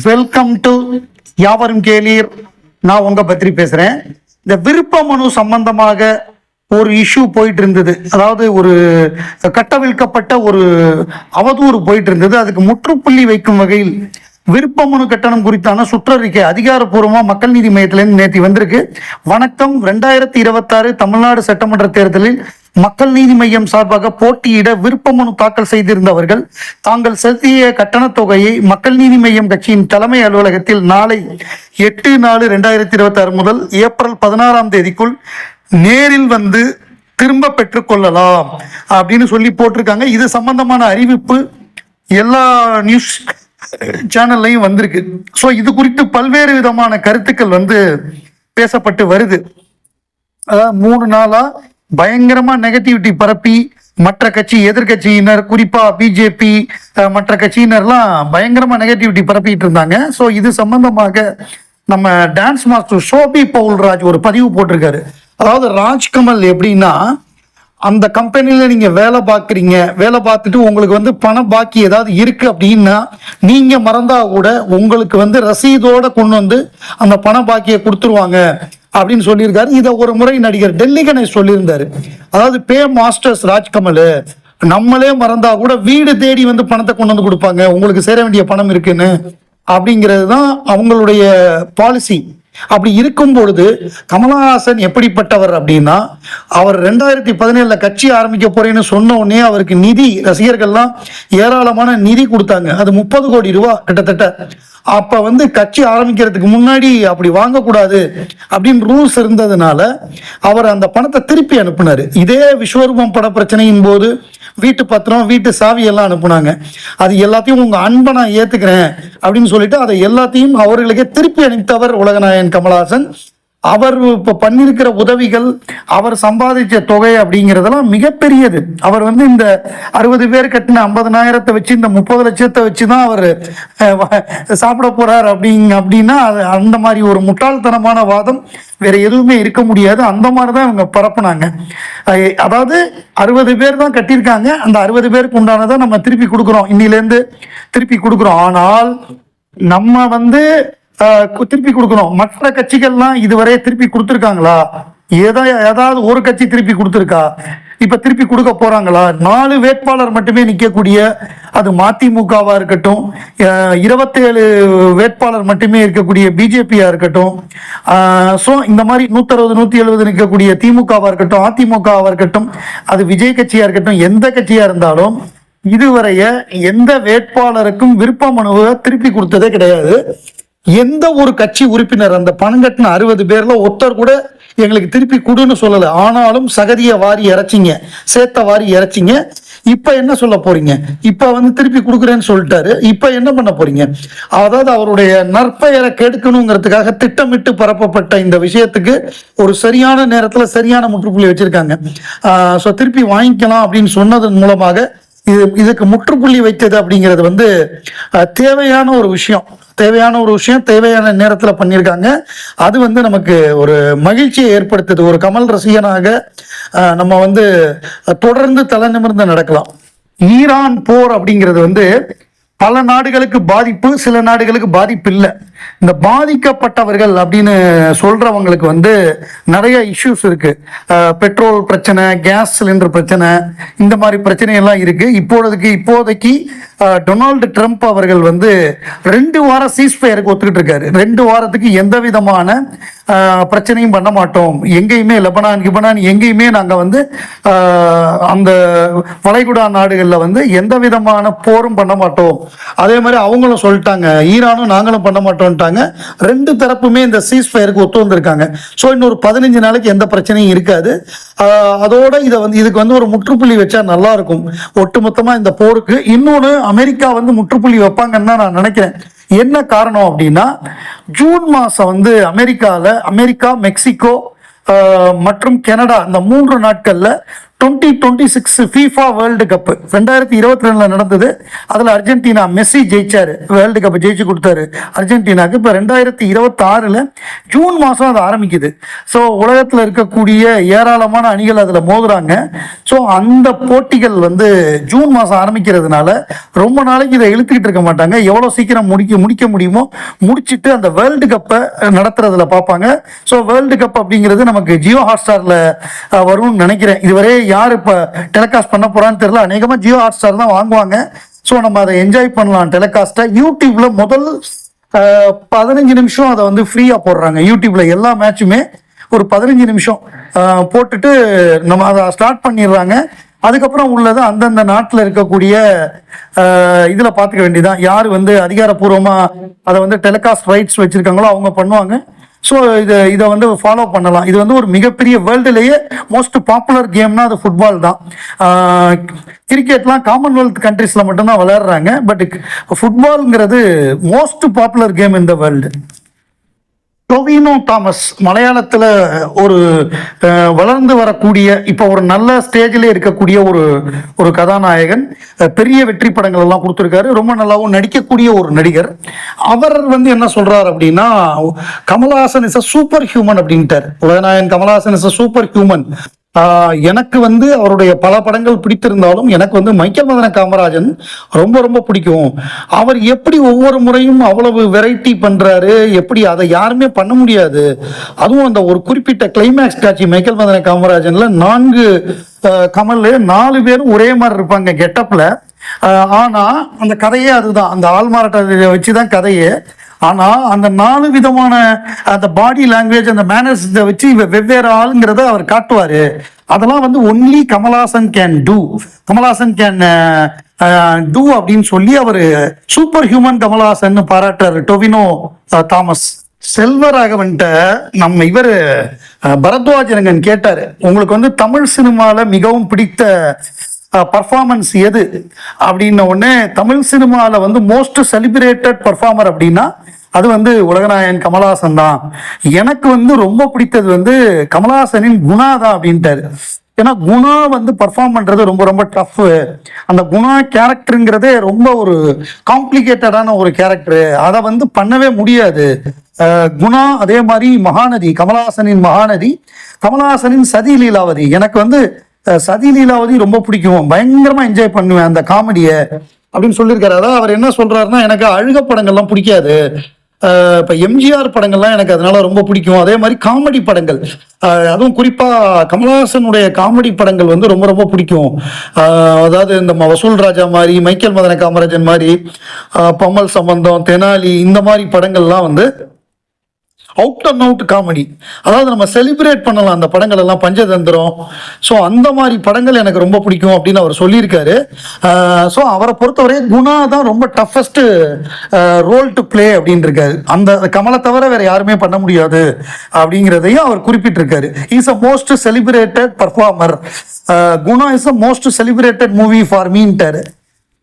Welcome to யாவரும் கேளீர். நான் உங்க பத்ரி பேசுறேன். இந்த விருப்ப மனு சம்பந்தமாக ஒரு இஷ்யூ போயிட்டு இருந்தது. அதாவது ஒரு கட்டவிழ்க்கப்பட்ட ஒரு அவதூறு போயிட்டு இருந்தது. அதுக்கு முற்றுப்புள்ளி வைக்கும் வகையில் விருப்ப மனு கட்டணம் குறித்தான சுற்றறிக்கை அதிகாரப்பூர்வமா மக்கள் நீதி மையத்திலிருந்து நேற்று வந்திருக்கு. வணக்கம். 2026 தமிழ்நாடு சட்டமன்ற தேர்தலில் மக்கள் நீதி மையம் சார்பாக போட்டியிட விருப்ப மனு தாக்கல் செய்திருந்தவர்கள் தாங்கள் செலுத்திய கட்டணத் தொகையை மக்கள் நீதி மையம் கட்சியின் தலைமை அலுவலகத்தில் நாளை 8/4/2026 முதல் ஏப்ரல் 16 நேரில் வந்து திரும்ப பெற்றுக் கொள்ளலாம் அப்படின்னு சொல்லி போட்டிருக்காங்க. இது சம்பந்தமான அறிவிப்பு எல்லா நியூஸ் சேனல்லையும் வந்திருக்கு. ஸோ இது குறித்து பல்வேறு விதமான கருத்துக்கள் பேசப்பட்டு வருது. அதாவது 3 நாளா பயங்கரமா நெகட்டிவிட்டி பரப்பி மற்ற கட்சி எதிர்கட்சியினர், குறிப்பா பிஜேபி மற்ற கட்சியினர்லாம் பயங்கரமா நெகட்டிவிட்டி பரப்பிட்டு இருந்தாங்க. ஸோ இது சம்பந்தமாக நம்ம டான்ஸ் மாஸ்டர் ஷோபி பவுல்ராஜ் ஒரு பதிவு போட்டிருக்காரு. அதாவது ராஜ்கமல் எப்படின்னா, அந்த கம்பெனியில நீங்க வேலை பார்க்குறீங்க, வேலை பார்த்துட்டு உங்களுக்கு பண பாக்கி ஏதாவது இருக்கு அப்படின்னா நீங்க மறந்தா கூட உங்களுக்கு ரசீதோட கொண்டு அந்த பண பாக்கியை கொடுத்துருவாங்க அப்படின்னு சொல்லியிருக்காரு. இதை ஒரு முறை நடிகர் டெல்லி கணேஷ் சொல்லியிருந்தாரு. அதாவது பே மாஸ்டர்ஸ் ராஜ்கமல், நம்மளே மறந்தா கூட வீடு தேடி பணத்தை கொண்டு கொடுப்பாங்க, உங்களுக்கு சேர வேண்டிய பணம் இருக்குன்னு. அப்படிங்கிறது தான் அவங்களுடைய பாலிசி. அப்படி இருக்கும் பொழுது கமலஹாசன் எப்படிப்பட்டவர் அப்படின்னா, அவர் 2017 கட்சி ஆரம்பிக்க போறேன்னு சொன்ன உடனே அவருக்கு நிதி, ரசிகர்கள்லாம் ஏராளமான நிதி கொடுத்தாங்க. அது 30 கோடி ரூபாய் கிட்டத்தட்ட. அப்ப கட்சி ஆரம்பிக்கிறதுக்கு முன்னாடி அப்படி வாங்கக்கூடாது அப்படின்னு ரூல்ஸ் இருந்ததுனால அவர் அந்த பணத்தை திருப்பி அனுப்புனாரு. இதே விஸ்வரூபம் பட பிரச்சனையின் போது வீட்டு பத்திரம், வீட்டு சாவி எல்லாம் அனுப்புனாங்க. அது எல்லாத்தையும் உங்க அன்பை நான் ஏத்துக்கிறேன் அப்படின்னு சொல்லிட்டு அதை எல்லாத்தையும் அவர்களுக்கே திருப்பி அனுப்பித்தவர் உலகநாயகன் கமலஹாசன். அவர் இப்ப பண்ணிருக்கிற உதவிகள், அவர் சம்பாதிச்ச தொகை அப்படிங்கிறதெல்லாம் மிகப்பெரியது. அவர் இந்த 60 பேர் கட்டின 50,000 வச்சு இந்த 30 லட்சத்தை வச்சுதான் அவர் சாப்பிட போறார் அப்படின்னா அந்த மாதிரி ஒரு முட்டாள்தனமான வாதம் வேற எதுவுமே இருக்க முடியாது. அந்த மாதிரிதான் இவங்க பரப்புனாங்க. அதாவது 60 பேர் தான் கட்டியிருக்காங்க, அந்த 60 பேருக்கு உண்டானதை நம்ம திருப்பி கொடுக்குறோம், இன்னிலேருந்து திருப்பி கொடுக்குறோம். ஆனால் நம்ம திருப்பி கொடுக்கணும். மற்ற கட்சிகள்லாம் இதுவரை திருப்பி கொடுத்துருக்காங்களா? ஏதாவது ஒரு கட்சி திருப்பி கொடுத்துருக்கா? இப்ப திருப்பி கொடுக்க போறாங்களா? 4 வேட்பாளர் மட்டுமே நிற்கக்கூடிய, அது மதிமுகவா இருக்கட்டும், 27 வேட்பாளர் மட்டுமே இருக்கக்கூடிய பிஜேபியா இருக்கட்டும், ஸோ இந்த மாதிரி 160 170 நிற்கக்கூடிய திமுகவா இருக்கட்டும், அதிமுகவா இருக்கட்டும், அது விஜய் கட்சியா இருக்கட்டும், எந்த கட்சியா இருந்தாலும் இதுவரைய எந்த வேட்பாளருக்கும் விருப்ப மனுவை திருப்பி கொடுத்ததே கிடையாது. எந்த ஒரு கட்சி உறுப்பினர் அந்த பணம் கட்டின 60 பேர்ல ஒருத்தர் கூட எங்களுக்கு திருப்பி கொடுன்னு சொல்லல. ஆனாலும் சகதியை வாரி இறைச்சிங்க, சேத்த வாரி இறைச்சிங்க. இப்ப என்ன சொல்ல போறீங்க? இப்ப திருப்பி கொடுக்குறேன்னு சொல்லிட்டாரு. இப்ப என்ன பண்ண போறீங்க? அதாவது அவருடைய நற்பெயரை கெடுக்கணுங்கிறதுக்காக திட்டமிட்டு பரப்பப்பட்ட இந்த விஷயத்துக்கு ஒரு சரியான நேரத்துல சரியான முற்றுப்புள்ளி வச்சிருக்காங்க. ஸோ திருப்பி வாங்கிக்கலாம் அப்படின்னு சொன்னதன் மூலமாக இதுக்கு முற்றுப்புள்ளி வைத்தது அப்படிங்கிறது தேவையான ஒரு விஷயம், தேவையான நேரத்தில் பண்ணியிருக்காங்க. அது நமக்கு ஒரு மகிழ்ச்சியை ஏற்படுத்துது. ஒரு கமல் ரசிகனாக நம்ம தொடர்ந்து தலை நிமிர்ந்து நடக்கலாம். ஈரான் போர் அப்படிங்கிறது பல நாடுகளுக்கு பாதிப்பு, சில நாடுகளுக்கு பாதிப்பு இல்லை. இந்த பாதிக்கப்பட்டவர்கள் அப்படின்னு சொல்றவங்களுக்கு நிறைய இஷ்யூஸ் இருக்கு. பெட்ரோல் பிரச்சனை, கேஸ் சிலிண்டர் பிரச்சனை, இந்த மாதிரி பிரச்சனையெல்லாம் இருக்கு. இப்போதைக்கு டொனால்டு ட்ரம்ப் அவர்கள் 2 வாரம் சீஸ்ஃபயருக்கு ஒத்துக்கிட்டு இருக்காரு. 2 வாரத்துக்கு எந்த விதமான பிரச்சனையும் பண்ண மாட்டோம், எங்கேயுமே லெபனான் எங்கேயுமே நாங்க அந்த வளைகுடா நாடுகள்ல எந்த விதமான போரும் பண்ண மாட்டோம். அதே மாதிரி அவங்களும் சொல்லிட்டாங்க, ஈரானும் நாங்களும் பண்ண மாட்டோம்ட்டாங்க. 2 தரப்புமே இந்த சீஸ்ஃபயருக்கு ஒத்து வந்திருக்காங்க. ஸோ இன்னொரு 15 நாளைக்கு எந்த பிரச்சனையும் இருக்காது. அதோட இதுக்கு ஒரு முற்றுப்புள்ளி வச்சா நல்லா இருக்கும் ஒட்டுமொத்தமா இந்த போருக்கு. இன்னொன்னு, அமெரிக்கா முற்றுப்புள்ளி வைப்பாங்கன்னு தான் நான் நினைக்கிறேன். என்ன காரணம் அப்படின்னா, ஜூன் மாசம் அமெரிக்கா, மெக்சிகோ மற்றும் கனடா, இந்த 3 நாட்கள்ல 2026 FIFA வேர்ல்டு கப் 2022 நடந்தது. அதில் அர்ஜென்டினா மெஸ்ஸி ஜெயிச்சாரு, வேர்ல்டு கப் ஜெயிச்சு கொடுத்தாரு அர்ஜென்டினாக்கு. இப்போ 2026 ஜூன் மாதம் அது ஆரம்பிக்குது. ஸோ உலகத்தில் இருக்கக்கூடிய ஏராளமான அணிகள் அதில் மோதுறாங்க. ஸோ அந்த போட்டிகள் வந்து ஜூன் மாதம் ஆரம்பிக்கிறதுனால ரொம்ப நாளைக்கு இதை இழுத்துக்கிட்டு இருக்க மாட்டாங்க. எவ்வளோ சீக்கிரம் முடிக்க முடியுமோ முடிச்சுட்டு அந்த வேர்ல்டு கப்பை நடத்துறதுல பார்ப்பாங்க. ஸோ வேர்ல்டு கப் அப்படிங்கிறது நமக்கு ஜியோ ஹாட்ஸ்டாரில் வரும்னு நினைக்கிறேன். இதுவரை யார் இப்போ டெலிகாஸ்ட் பண்ண போறான்னு தெரியல. அநேகமாக ஜியோ ஹாட்ஸ்டார் தான் வாங்குவாங்க. ஸோ நம்ம அதை என்ஜாய் பண்ணலாம் டெலிகாஸ்ட்டை. யூடியூப்ல முதல் 15 நிமிஷம் அதை வந்து ஃப்ரீயாக போடுறாங்க. யூடியூப்ல எல்லா மேட்சுமே ஒரு 15 நிமிஷம் போட்டுட்டு நம்ம அதை ஸ்டார்ட் பண்ணிடுறாங்க. அதுக்கப்புறம் உள்ளது அந்தந்த நாட்டில் இருக்கக்கூடிய இதில் பார்த்துக்க வேண்டியதான். யார் வந்து அதிகாரப்பூர்வமாக அதை வந்து டெலிகாஸ்ட் ரைட்ஸ் வச்சுருக்காங்களோ அவங்க பண்ணுவாங்க. ஸோ இதை வந்து ஃபாலோ பண்ணலாம். இது வந்து ஒரு மிகப்பெரிய வேர்ல்டுலேயே மோஸ்ட் பாப்புலர் கேம்னா அது ஃபுட்பால் தான். கிரிக்கெட்லாம் காமன்வெல்த் கண்ட்ரீஸில் மட்டும்தான் விளையாடுறாங்க. பட் ஃபுட்பால்ங்கிறது most popular game in the world. Tovino Thomas மலையாளத்தில் ஒரு வளர்ந்து வரக்கூடிய, இப்போ ஒரு நல்ல ஸ்டேஜில் இருக்கக்கூடிய ஒரு கதாநாயகன். பெரிய வெற்றி படங்கள் எல்லாம் கொடுத்துருக்காரு. ரொம்ப நல்லாவும் நடிக்கக்கூடிய ஒரு நடிகர். அவர் வந்து என்ன சொல்றாரு அப்படின்னா, Kamal Haasan is a super human அப்படின்ட்டார். உலகநாயகன் Kamal Haasan is a super human. எனக்கு வந்து அவருடைய பல படங்கள் பிடித்திருந்தாலும் எனக்கு வந்து மைக்கேல் மதன காமராஜன் ரொம்ப ரொம்ப பிடிக்கும். அவர் எப்படி ஒவ்வொரு முறையும் அவ்வளவு வெரைட்டி பண்றாரு, எப்படி அதை யாருமே பண்ண முடியாது. அதுவும் அந்த ஒரு குறிப்பிட்ட கிளைமேக்ஸ் காட்சி மைக்கேல் மதன காமராஜன்ல 4 கமல் 4 பேரும் ஒரே மாதிரி இருப்பாங்க கெட்டப்ல. ஆனா அந்த கதையே அதுதான், அந்த ஆள்மாறாட்ட வச்சுதான் கதையே. ஆனா அந்த 4 விதமான அந்த பாடி லாங்குவேஜ், அந்த மேனர்ஸ் வச்சு வெவ்வேறு ஆளுங்கிறத அவர் காட்டுவாரு. அதெல்லாம் வந்து only Kamal Haasan can do, Kamal Haasan can do அப்படின்னு சொல்லி அவர் சூப்பர் ஹியூமன் கமல்ஹாசன் பாராட்டுறாரு டொவினோ தாமஸ். செல்வராகவன்ட்ட நம்ம இவர் பரத்வாஜரங்கன் கேட்டாரு, உங்களுக்கு வந்து தமிழ் சினிமால மிகவும் பிடித்த பர்ஃபார்மன்ஸ் எது அப்படின்ன உடனே, தமிழ் சினிமாவில் வந்து மோஸ்ட் செலிப்ரேட்டட் பர்ஃபார்மர் அப்படின்னா அது வந்து உலகநாயகன் கமல்ஹாசன் தான். எனக்கு வந்து ரொம்ப பிடித்தது வந்து கமல்ஹாசனின் குணா தான் அப்படின்ட்டாரு. ஏன்னா குணா வந்து பர்ஃபார்ம் பண்றது ரொம்ப ரொம்ப டஃப். அந்த குணா கேரக்டருங்கிறதே ரொம்ப ஒரு காம்ப்ளிகேட்டடான ஒரு கேரக்டர், அதை வந்து பண்ணவே முடியாது. குணா, அதே மாதிரி மகாநதி, கமல்ஹாசனின் மகாநதி, கமல்ஹாசனின் சதி லீலாவதி. எனக்கு வந்து சதி லீலாவதி ரொம்ப பிடிக்கும், பயங்கரமா என்ஜாய் பண்ணுவேன் அந்த காமெடியை அப்படின்னு சொல்லியிருக்காரு. அதாவது அவர் என்ன சொல்றாருன்னா, எனக்கு அழுக படங்கள்லாம் பிடிக்காது, இப்போ எம்ஜிஆர் படங்கள்லாம் எனக்கு அதனால ரொம்ப பிடிக்கும். அதே மாதிரி காமெடி படங்கள், அதுவும் குறிப்பாக கமல்ஹாசனுடைய காமெடி படங்கள் வந்து ரொம்ப ரொம்ப பிடிக்கும். அதாவது இந்த வசூல் ராஜா மாதிரி, மைக்கேல் மதன காமராஜன் மாதிரி, பம்மல் சம்பந்தம், தெனாலி, இந்த மாதிரி படங்கள்லாம் வந்து அவுட் அண்ட் அவுட் காமெடி. அதாவது நம்ம செலிப்ரேட் பண்ணலாம் அந்த படங்கள் எல்லாம், பஞ்சதந்திரம். ஸோ அந்த மாதிரி படங்கள் எனக்கு ரொம்ப பிடிக்கும் அப்படின்னு அவர் சொல்லியிருக்காரு. ஸோ அவரை பொறுத்தவரை குணா தான் ரொம்ப டஃபஸ்ட் ரோல் டு பிளே அப்படின்னு இருக்காரு. அந்த கமலை தவிர வேற யாருமே பண்ண முடியாது அப்படிங்கிறதையும் அவர் குறிப்பிட்டிருக்காரு. Is a most celebrated performer, Guna is a most celebrated movie for மீன்ட்டாரு.